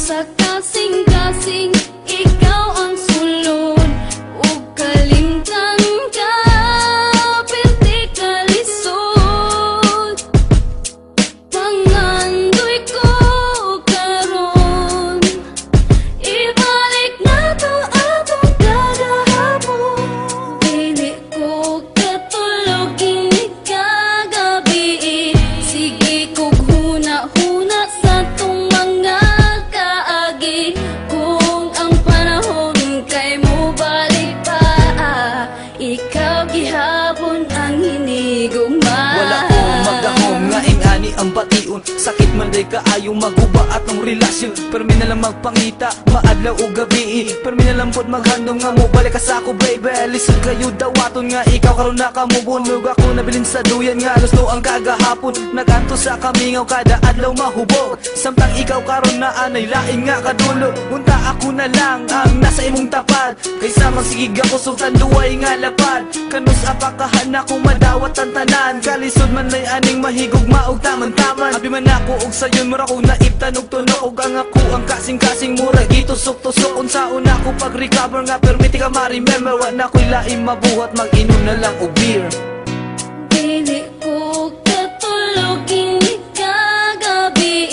sa kasing-kasing, ikaw ang sulod ug kalimtan ka, perti ka lisod. Pangandoy ko karon, ibalik na to atong kagahapon. Dili ko katulog ini kagabi, sige kog huna-huna sa tong mga kaagi. Kung ang panahon kay mo balik pa, ikaw gihapon ang hinigugma. Wala ko magdahom nga ingani ang bation, sakit man day kaayong maguba atong relasyon. Permi na lang magpangita, maadlaw o gabi, permi na lang pod maghandom nga mo balik ka sa ako baby. Lisod kayo dawaton nga ikaw karon na kamubunog. Ako nabilin sa duyan nga gusto ang kagahapon, naganto sa kamingaw kada adlaw mahubog. Samtang ikaw karon na anay laing nga kadulo, unta ako na lang ang nasa imong tapad, kaysa magsigig ako sultan duway nga lapad. Kanus apakahan ako madawat ang tanan, kalisod man lay aning mahigog maog taman-taman. Abi man ako og sayon mura ko naibtan og tunog, og ang ako ang kasing-kasing mura gitusok-tusok. Unsaon ako pag-recover nga permiti ka ma-remember, wa na ko'y laing mabuhat, mag-inom na lang og beer. Dili ko katulog ini kagabi,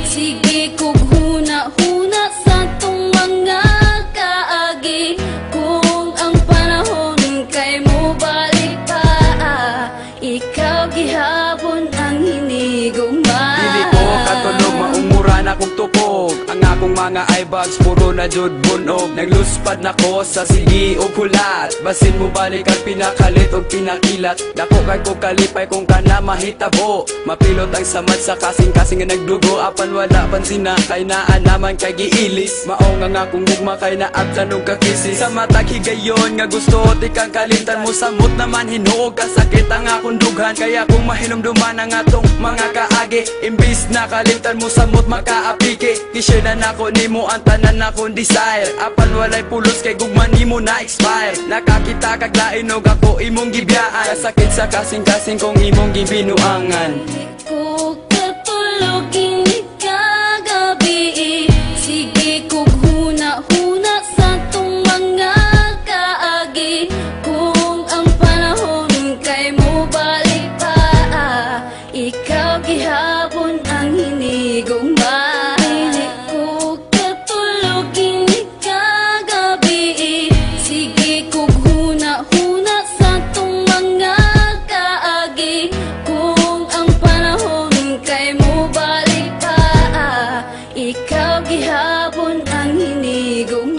sige kog huna-huna sa tong mga kaagi. Kung ang panahon kay mo balik pa, ikaw gihapon ang hinigugma. Dili ko katulog, maumura na kong tupog. Ang akong mga eyebags puro na jud bunog. Nagluspad na ko sa sige o kulat, basin mo balik ang pinakalit o pinakilat. Dako kay ko kalipay kung ka na mahitabo, mapilot ang samad sa kasing-kasing nga nagdugo. Apan wala pansin na kay naa naman kay giilis, mao nga akong gugma kay naabtan og kakisi. Sa matag higayon nga gusto di kang kalimtan mo, samot naman hinuog kasakit ang akong dughan. Kaya kung mahinumduman ang atong mga kaagi, imbis na kalimtan mo samot makaapike. Kisyo na nako nimo ang tanan akong desire, apan walay pulos kay gugman nimo na expire. Nakakita kag lain og ako imong gibiyaan, kasakit sa kasing-kasing kong imong gibinuangan. Dili ko katulog ini kagabi, sige kog huna-huna sa tong mga kaagi. Kung ang panahon kay mo balik pa, ikaw gihapon ang hinigugma. Dili ko katulog ini kagabi, sige kog huna-huna sa tong mga kaagi. Kung ang panahon kay mo balik pa, ikaw gihapon ang hinigugma.